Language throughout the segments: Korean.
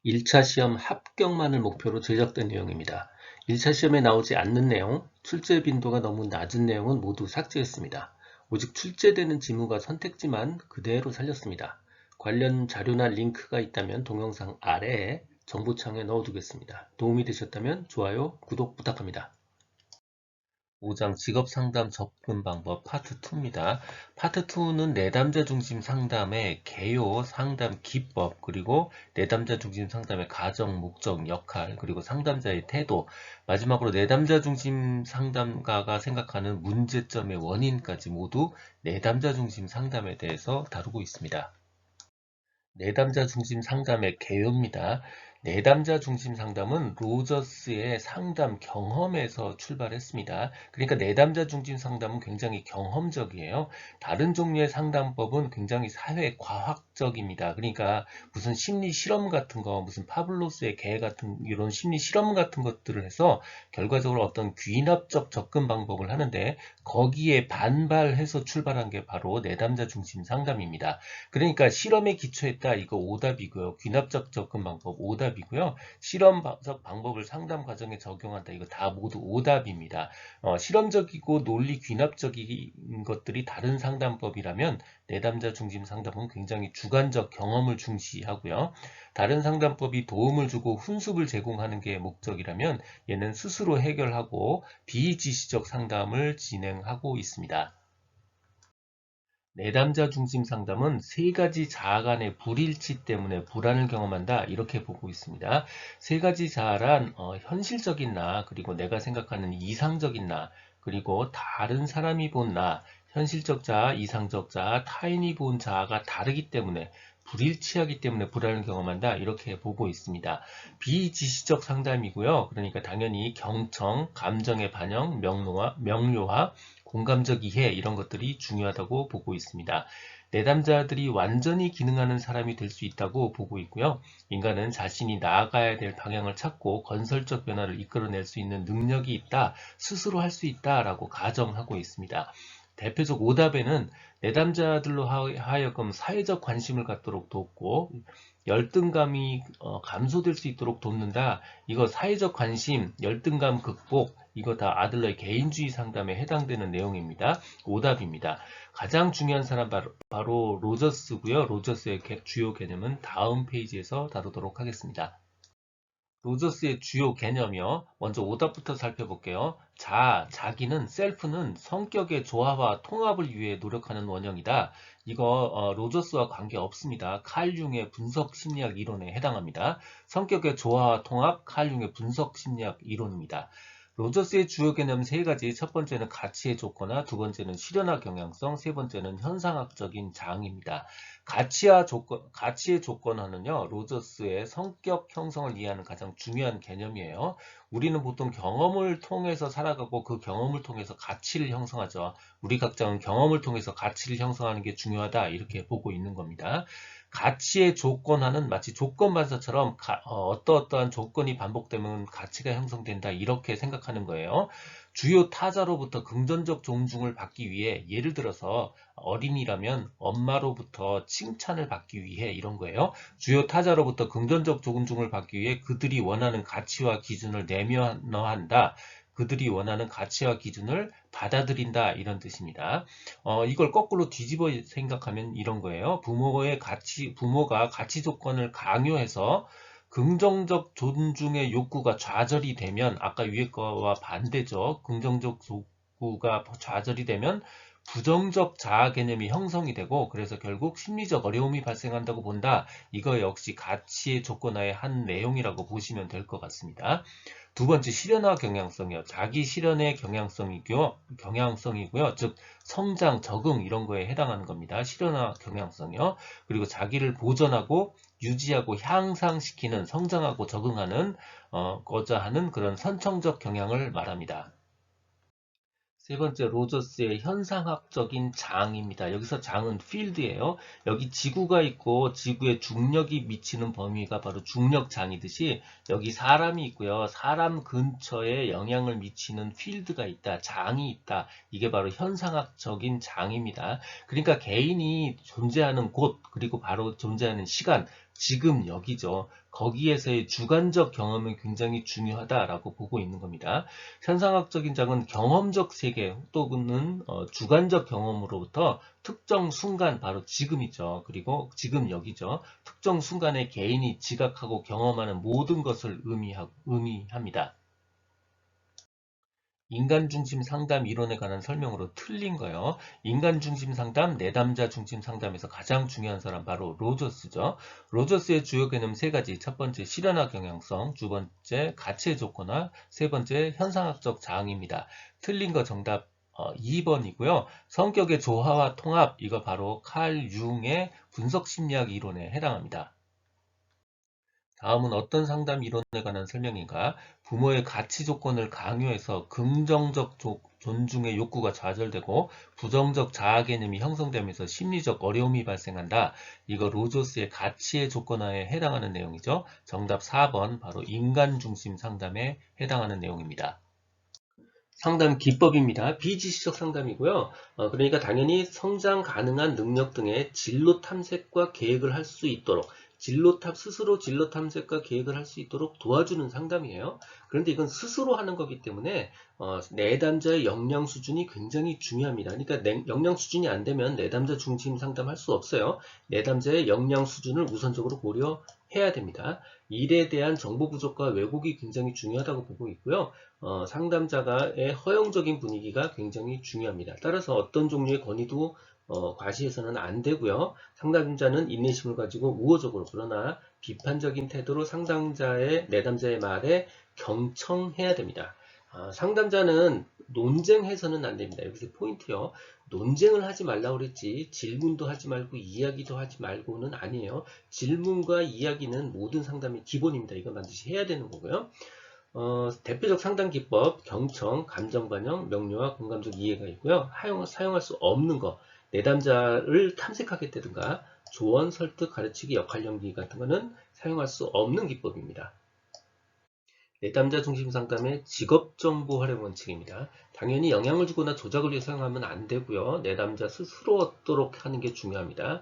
1차 시험 합격만을 목표로 제작된 내용입니다. 1차 시험에 나오지 않는 내용, 출제 빈도가 너무 낮은 내용은 모두 삭제했습니다. 오직 출제되는 지문과 선택지만 그대로 살렸습니다. 관련 자료나 링크가 있다면 동영상 아래에 정보창에 넣어두겠습니다. 도움이 되셨다면 좋아요, 구독 부탁합니다. 5장 직업상담 접근 방법 파트 2입니다. 파트 2는 내담자 중심 상담의 개요, 상담 기법, 그리고 내담자 중심 상담의 가정, 목적, 역할, 그리고 상담자의 태도, 마지막으로 내담자 중심 상담가가 생각하는 문제점의 원인까지 모두 내담자 중심 상담에 대해서 다루고 있습니다. 내담자 중심 상담의 개요입니다. 내담자 중심 상담은 로저스의 상담 경험에서 출발했습니다. 그러니까 내담자 중심 상담은 굉장히 경험적이에요. 다른 종류의 상담법은 굉장히 사회 과학적입니다. 그러니까 무슨 심리 실험 같은 거, 무슨 파블로스의 개 같은 이런 심리 실험 같은 것들을 해서 결과적으로 어떤 귀납적 접근 방법을 하는데 거기에 반발해서 출발한 게 바로 내담자 중심 상담입니다. 그러니까 실험에 기초했다 이거 오답이고요. 귀납적 접근 방법 오답이고요. 실험적 방법을 상담 과정에 적용한다 이거 다 모두 오답입니다. 실험적이고 논리 귀납적인 것들이 다른 상담법이라면 내담자 중심 상담은 굉장히 주관적 경험을 중시하고요. 다른 상담법이 도움을 주고 훈습을 제공하는 게 목적이라면 얘는 스스로 해결하고 비지시적 상담을 진행하고 있습니다. 내담자 중심 상담은 세 가지 자아 간의 불일치 때문에 불안을 경험한다 이렇게 보고 있습니다. 세 가지 자아란 현실적인 나, 그리고 내가 생각하는 이상적인 나, 그리고 다른 사람이 본 나, 현실적 자아, 이상적 자아, 타인이 본 자아가 다르기 때문에 불일치하기 때문에 불안을 경험한다 이렇게 보고 있습니다. 비지시적 상담이고요. 그러니까 당연히 경청, 감정의 반영, 명료화, 공감적 이해 이런 것들이 중요하다고 보고 있습니다. 내담자들이 완전히 기능하는 사람이 될 수 있다고 보고 있고요. 인간은 자신이 나아가야 될 방향을 찾고 건설적 변화를 이끌어낼 수 있는 능력이 있다, 스스로 할 수 있다라고 가정하고 있습니다. 대표적 오답에는 내담자들로 하여금 사회적 관심을 갖도록 돕고 열등감이 감소될 수 있도록 돕는다. 이거 사회적 관심, 열등감 극복, 이거 다 아들러의 개인주의 상담에 해당되는 내용입니다. 오답입니다. 가장 중요한 사람 바로 로저스고요. 로저스의 주요 개념은 다음 페이지에서 다루도록 하겠습니다. 로저스의 주요 개념이요. 먼저 오답부터 살펴볼게요. 자기는, 셀프는 성격의 조화와 통합을 위해 노력하는 원형이다. 이거 로저스와 관계없습니다. 칼 융의 분석 심리학 이론에 해당합니다. 성격의 조화와 통합, 칼 융의 분석 심리학 이론입니다. 로저스의 주요 개념 세 가지, 첫 번째는 가치의 조건화, 두 번째는 실현화 경향성, 세 번째는 현상학적인 장입니다. 가치의 조건화는요, 로저스의 성격 형성을 이해하는 가장 중요한 개념이에요. 우리는 보통 경험을 통해서 살아가고 그 경험을 통해서 가치를 형성하죠. 우리 각자는 경험을 통해서 가치를 형성하는 게 중요하다 이렇게 보고 있는 겁니다. 가치의 조건화는 마치 조건반사처럼 어떠한 조건이 반복되면 가치가 형성된다 이렇게 생각하는 거예요. 주요 타자로부터 긍정적 존중을 받기 위해, 예를 들어서 어린이라면 엄마로부터 칭찬을 받기 위해 이런 거예요. 주요 타자로부터 긍정적 존중을 받기 위해 그들이 원하는 가치와 기준을 내면화한다. 그들이 원하는 가치와 기준을 받아들인다 이런 뜻입니다. 이걸 거꾸로 뒤집어 생각하면 이런 거예요. 부모가 가치 조건을 강요해서 긍정적 존중의 욕구가 좌절이 되면, 아까 위에 거와 반대죠. 긍정적 욕구가 좌절이 되면 부정적 자아 개념이 형성이 되고, 그래서 결국 심리적 어려움이 발생한다고 본다. 이거 역시 가치의 조건화의 한 내용이라고 보시면 될 것 같습니다. 두 번째, 실현화 경향성이요. 자기 실현의 경향성이고요. 즉 성장, 적응 이런 거에 해당하는 겁니다. 실현화 경향성이요. 그리고 자기를 보존하고 유지하고 향상시키는, 성장하고 적응하는 거자 하는 그런 선천적 경향을 말합니다. 세 번째, 로저스의 현상학적인 장입니다. 여기서 장은 필드예요. 여기 지구가 있고 지구에 중력이 미치는 범위가 바로 중력장이듯이 여기 사람이 있고요. 사람 근처에 영향을 미치는 필드가 있다. 장이 있다. 이게 바로 현상학적인 장입니다. 그러니까 개인이 존재하는 곳, 그리고 바로 존재하는 시간, 지금 여기죠. 거기에서의 주관적 경험이 굉장히 중요하다라고 보고 있는 겁니다. 현상학적인 장은 경험적 세계 또는 주관적 경험으로부터 특정 순간, 바로 지금이죠. 그리고 지금 여기죠. 특정 순간에 개인이 지각하고 경험하는 모든 것을 의미합니다. 인간중심 상담 이론에 관한 설명으로 틀린 거요. 인간중심 상담, 내담자 중심 상담에서 가장 중요한 사람 바로 로저스죠. 로저스의 주요 개념 세 가지. 첫 번째 실현화 경향성, 두 번째 가치의 조건화, 세 번째 현상학적 자항입니다. 틀린 거 정답 2번이고요. 성격의 조화와 통합, 이거 바로 칼 융의 분석심리학 이론에 해당합니다. 다음은 어떤 상담 이론에 관한 설명인가? 부모의 가치 조건을 강요해서 긍정적 존중의 욕구가 좌절되고 부정적 자아 개념이 형성되면서 심리적 어려움이 발생한다. 이거 로저스의 가치의 조건화에 해당하는 내용이죠. 정답 4번, 바로 인간 중심 상담에 해당하는 내용입니다. 상담 기법입니다. 비지시적 상담이고요. 그러니까 당연히 성장 가능한 능력 등의 진로 탐색과 계획을 할 수 있도록 스스로 진로 탐색과 계획을 할 수 있도록 도와주는 상담이에요. 그런데 이건 스스로 하는 거기 때문에 내담자의 역량 수준이 굉장히 중요합니다. 그러니까 역량 수준이 안 되면 내담자 중심 상담할 수 없어요. 내담자의 역량 수준을 우선적으로 고려해야 됩니다. 일에 대한 정보 부족과 왜곡이 굉장히 중요하다고 보고 있고요. 상담자가의 허용적인 분위기가 굉장히 중요합니다. 따라서 어떤 종류의 건의도 과시해서는 안 되고요. 상담자는 인내심을 가지고 우호적으로 그러나 비판적인 태도로 내담자의 말에 경청해야 됩니다. 상담자는 논쟁해서는 안 됩니다. 여기서 포인트요. 논쟁을 하지 말라고 그랬지 질문도 하지 말고 이야기도 하지 말고는 아니에요. 질문과 이야기는 모든 상담의 기본입니다. 이건 반드시 해야 되는 거고요. 대표적 상담 기법, 경청, 감정 반영, 명료와 공감적 이해가 있고요. 사용할 수 없는 거, 내담자를 탐색하겠다든가 조언, 설득, 가르치기, 역할 연기 같은 거는 사용할 수 없는 기법입니다. 내담자 중심 상담의 직업정보 활용 원칙입니다. 당연히 영향을 주거나 조작을 위해 사용하면 안 되고요. 내담자 스스로 얻도록 하는 게 중요합니다.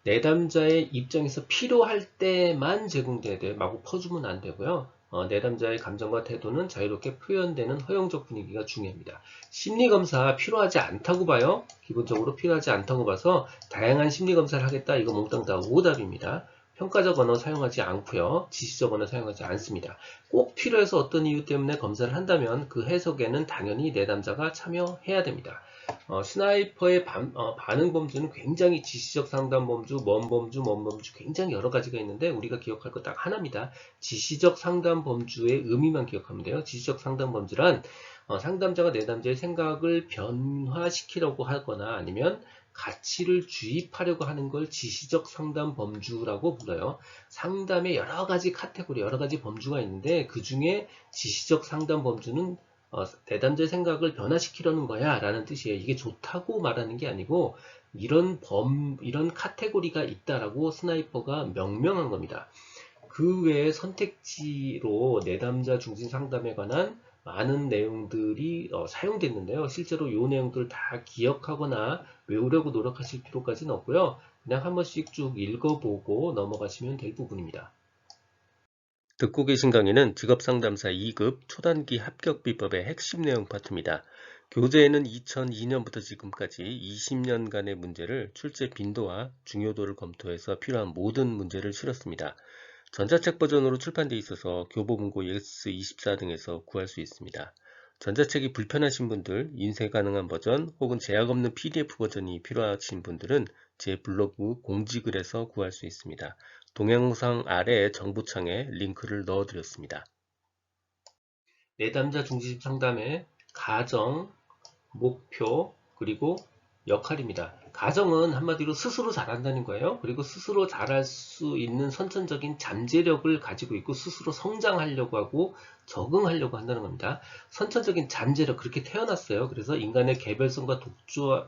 내담자의 입장에서 필요할 때만 제공돼야 돼요. 마구 퍼주면 안 되고요. 내담자의 감정과 태도는 자유롭게 표현되는 허용적 분위기가 중요합니다. 심리검사 필요하지 않다고 봐요. 기본적으로 필요하지 않다고 봐서 다양한 심리검사를 하겠다. 이거 몽땅 다 오답입니다. 평가적 언어 사용하지 않고요. 지시적 언어 사용하지 않습니다. 꼭 필요해서 어떤 이유 때문에 검사를 한다면 그 해석에는 당연히 내담자가 참여해야 됩니다. 스나이퍼의 반응 범주는 굉장히 지시적 상담 범주, 먼 범주 굉장히 여러 가지가 있는데 우리가 기억할 거 딱 하나입니다. 지시적 상담 범주의 의미만 기억하면 돼요. 지시적 상담 범주란 상담자가 내담자의 생각을 변화시키려고 하거나 아니면 가치를 주입하려고 하는 걸 지시적 상담 범주라고 불러요. 상담에 여러 가지 카테고리, 여러 가지 범주가 있는데 그 중에 지시적 상담 범주는 내담자의 생각을 변화시키려는 거야 라는 뜻이에요. 이게 좋다고 말하는 게 아니고 이런 카테고리가 있다라고 스나이퍼가 명명한 겁니다. 그 외에 선택지로 내담자 중심 상담에 관한 많은 내용들이 사용됐는데요. 실제로 이 내용들을 다 기억하거나 외우려고 노력하실 필요까지는 없고요. 그냥 한 번씩 쭉 읽어보고 넘어가시면 될 부분입니다. 듣고 계신 강의는 직업상담사 2급 초단기 합격 비법의 핵심 내용 파트입니다. 교재에는 2002년부터 지금까지 20년간의 문제를 출제 빈도와 중요도를 검토해서 필요한 모든 문제를 실었습니다. 전자책 버전으로 출판되어 있어서 교보문고 예스24 등에서 구할 수 있습니다. 전자책이 불편하신 분들, 인쇄 가능한 버전 혹은 제약 없는 PDF 버전이 필요하신 분들은 제 블로그 공지글에서 구할 수 있습니다. 동영상 아래 정보창에 링크를 넣어드렸습니다. 내담자 중심 상담의 가정, 목표, 그리고 역할입니다. 가정은 한마디로 스스로 잘한다는 거예요. 그리고 스스로 잘할 수 있는 선천적인 잠재력을 가지고 있고 스스로 성장하려고 하고 적응하려고 한다는 겁니다. 선천적인 잠재력, 그렇게 태어났어요. 그래서 인간의 개별성과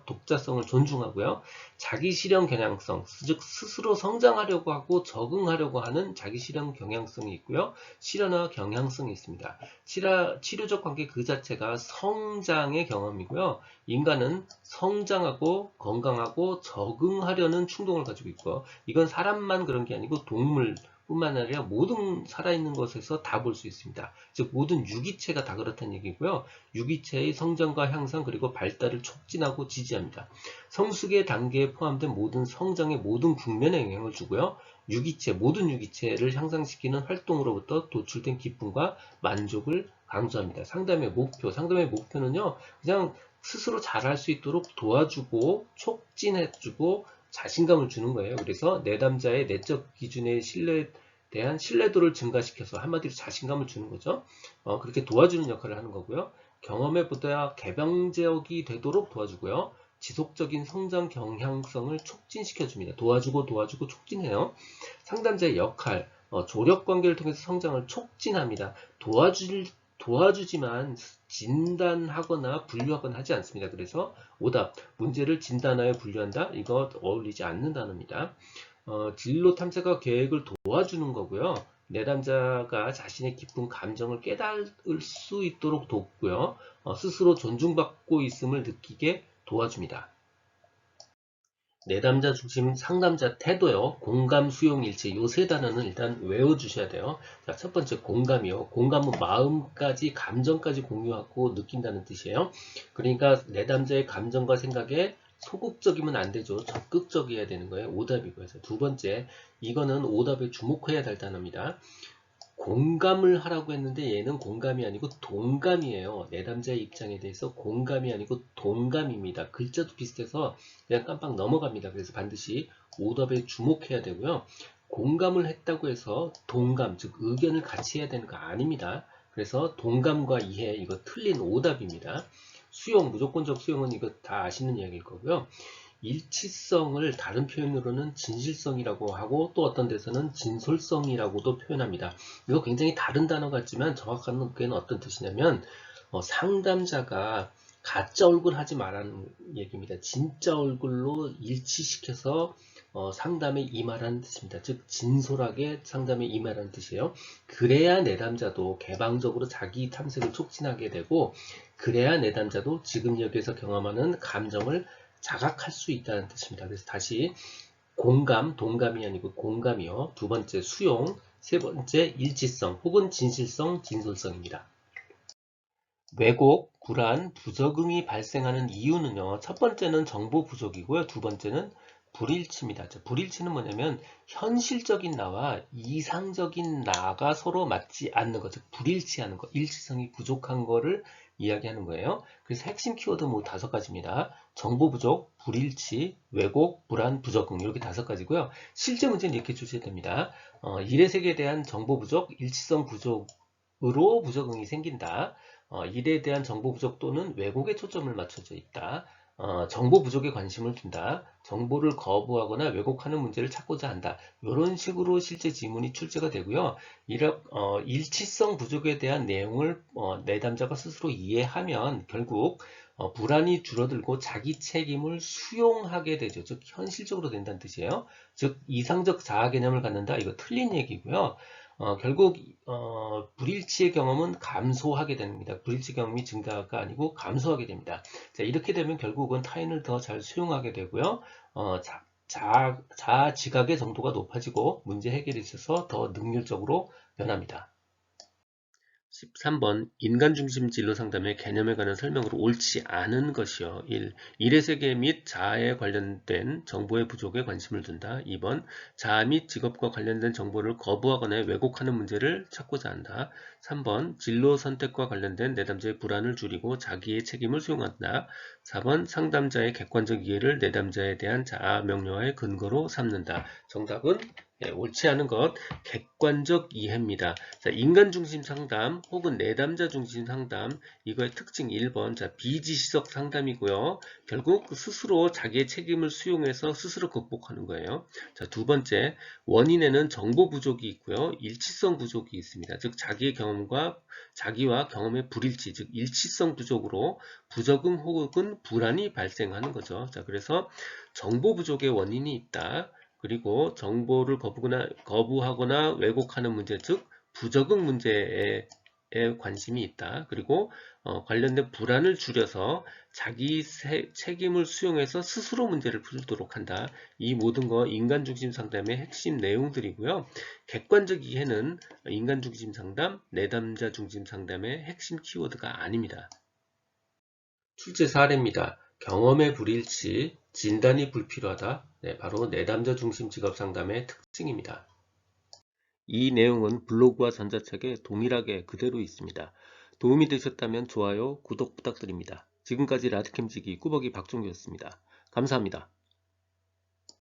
독자성을 존중하고요. 자기 실현 경향성, 즉 스스로 성장하려고 하고 적응하려고 하는 자기 실현 경향성이 있고요. 실현화 경향성이 있습니다. 치료적 관계 그 자체가 성장의 경험이고요. 인간은 성장하고 건강하고 강하고 적응하려는 충동을 가지고 있고, 이건 사람만 그런 게 아니고 동물 뿐만 아니라 모든 살아있는 것에서 다 볼 수 있습니다. 즉 모든 유기체가 다 그렇다는 얘기고요. 유기체의 성장과 향상 그리고 발달을 촉진하고 지지합니다. 성숙의 단계에 포함된 모든 성장의 모든 국면에 영향을 주고요. 유기체, 모든 유기체를 향상시키는 활동으로부터 도출된 기쁨과 만족을 강조합니다. 상담의 목표는요. 그냥 스스로 잘할 수 있도록 도와주고 촉진해주고 자신감을 주는 거예요. 그래서 내담자의 내적 기준에 대한 신뢰도를 증가시켜서 한마디로 자신감을 주는 거죠. 그렇게 도와주는 역할을 하는 거고요. 경험에 보다 개방적이 되도록 도와주고요. 지속적인 성장 경향성을 촉진시켜줍니다. 도와주고 촉진해요. 상담자의 역할, 조력 관계를 통해서 성장을 촉진합니다. 도와주지만 진단하거나 분류하거나 하지 않습니다. 그래서 오답, 문제를 진단하여 분류한다. 이거 어울리지 않는 단어입니다. 진로 탐색과 계획을 도와주는 거고요. 내담자가 자신의 깊은 감정을 깨달을 수 있도록 돕고요. 스스로 존중받고 있음을 느끼게 도와줍니다. 내담자 중심 상담자 태도요. 공감, 수용, 일치. 요 세 단어는 일단 외워주셔야 돼요. 자, 첫 번째 공감이요. 공감은 마음까지, 감정까지 공유하고 느낀다는 뜻이에요. 그러니까 내담자의 감정과 생각에 소극적이면 안 되죠. 적극적이어야 되는 거예요. 오답이고요. 두 번째, 이거는 오답에 주목해야 될 단어입니다. 공감을 하라고 했는데 얘는 공감이 아니고 동감이에요. 내담자의 입장에 대해서 공감이 아니고 동감입니다. 글자도 비슷해서 그냥 깜빡 넘어갑니다. 그래서 반드시 오답에 주목해야 되고요. 공감을 했다고 해서 동감, 즉 의견을 같이 해야 되는 거 아닙니다. 그래서 동감과 이해, 이거 틀린 오답입니다. 수용, 무조건적 수용은 이거 다 아시는 이야기일 거고요. 일치성을 다른 표현으로는 진실성이라고 하고 또 어떤 데서는 진솔성이라고도 표현합니다. 이거 굉장히 다른 단어 같지만 정확한 게 어떤 뜻이냐면 상담자가 가짜 얼굴 하지 말라는 얘기입니다. 진짜 얼굴로 일치시켜서 상담에 임하라는 뜻입니다. 즉 진솔하게 상담에 임하라는 뜻이에요. 그래야 내담자도 개방적으로 자기 탐색을 촉진하게 되고 그래야 내담자도 지금 여기에서 경험하는 감정을 자각할 수 있다는 뜻입니다. 그래서 다시 공감, 동감이 아니고 공감이요. 두 번째 수용, 세 번째 일치성 혹은 진실성, 진솔성입니다. 왜곡, 불안, 부적응이 발생하는 이유는요. 첫 번째는 정보 부족이고요. 두 번째는 불일치입니다. 불일치는 뭐냐면 현실적인 나와 이상적인 나가 서로 맞지 않는 것, 즉 불일치하는 것, 일치성이 부족한 거를 이야기하는 거예요. 그래서 핵심 키워드 뭐 5가지입니다. 정보 부족, 불일치, 왜곡, 불안, 부적응 이렇게 5가지고요. 실제 문제는 이렇게 출제됩니다. 일의 세계에 대한 정보 부족, 일치성 부족으로 부적응이 생긴다. 일에 대한 정보 부족 또는 왜곡에 초점을 맞춰져 있다. 정보 부족에 관심을 둔다. 정보를 거부하거나 왜곡하는 문제를 찾고자 한다. 이런 식으로 실제 지문이 출제가 되고요. 일치성 부족에 대한 내용을 내담자가 스스로 이해하면 결국 불안이 줄어들고 자기 책임을 수용하게 되죠. 즉 현실적으로 된다는 뜻이에요. 즉 이상적 자아 개념을 갖는다. 이거 틀린 얘기고요. 결국 불일치의 경험은 감소하게 됩니다. 불일치 경험이 증가가 아니고 감소하게 됩니다. 자, 이렇게 되면 결국은 타인을 더 잘 수용하게 되고요. 자아 지각의 정도가 높아지고 문제 해결에 있어서 더 능률적으로 변합니다. 13번 인간중심 진로 상담의 개념에 관한 설명으로 옳지 않은 것이요. 1. 일의 세계 및 자아에 관련된 정보의 부족에 관심을 둔다. 2번 자아 및 직업과 관련된 정보를 거부하거나 왜곡하는 문제를 찾고자 한다. 3번 진로 선택과 관련된 내담자의 불안을 줄이고 자기의 책임을 수용한다. 4번 상담자의 객관적 이해를 내담자에 대한 자아 명료화의 근거로 삼는다. 정답은 옳지 않은 것, 객관적 이해입니다. 자, 인간 중심 상담 혹은 내담자 중심 상담, 이거의 특징 1번, 자, 비지시적 상담이고요. 결국 스스로 자기의 책임을 수용해서 스스로 극복하는 거예요. 자, 두 번째, 원인에는 정보 부족이 있고요. 일치성 부족이 있습니다. 즉, 자기와 경험의 불일치, 즉 일치성 부족으로 부적응 혹은 불안이 발생하는 거죠. 자, 그래서 정보 부족의 원인이 있다. 그리고 정보를 거부하거나 왜곡하는 문제, 즉 부적응 문제에 관심이 있다. 그리고 관련된 불안을 줄여서 자기 책임을 수용해서 스스로 문제를 풀도록 한다. 이 모든 거 인간중심 상담의 핵심 내용들이고요. 객관적 이해는 인간중심 상담, 내담자 중심 상담의 핵심 키워드가 아닙니다. 출제 사례입니다. 경험의 불일치, 진단이 불필요하다. 네, 바로 내담자 중심 직업 상담의 특징입니다. 이 내용은 블로그와 전자책에 동일하게 그대로 있습니다. 도움이 되셨다면 좋아요, 구독 부탁드립니다. 지금까지 라디캠지기 꾸벅이 박종규였습니다. 감사합니다.